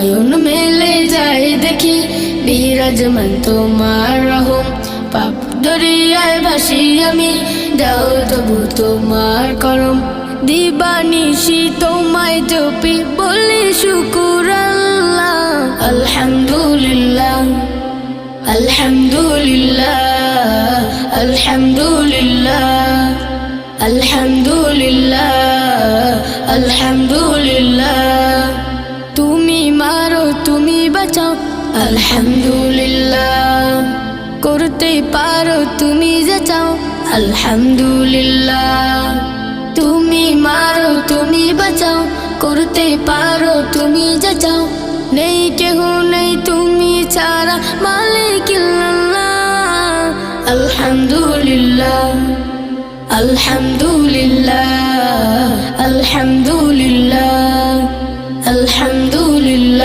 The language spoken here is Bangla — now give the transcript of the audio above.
নয়ন মেলে যায় দেখি বিরাজমান তোমার রহম। পাপ দরিয়ায় ভাসি আমি, দাও তবু তোমার করম। দিবানিশি তোমায় জপি বলি শুকুর আল্লাহ। আলহামদুলিল্লাহ আলহামদুলিল্লাহ আলহামদুলিল্লাহ আলহামদুলিল্লাহ আলহামদুলিল্লাহ। তুমি মারো তুমি বাঁচাও আলহামদুলিল্লাহ। করতে পারো তুমি যা চাও আলহামদুলিল্লাহ। তুমি মারো তুমি বাঁচাও, করতে পারো তুমি যা চাও। নেই কেহ নেই তুমি ছাড়া মালিকিল্লাহ। আলহামদুলিল্লাহ আলহামদুলিল্লাহ আলহামদুলিল্লাহ আলহামদুলিল্লাহ।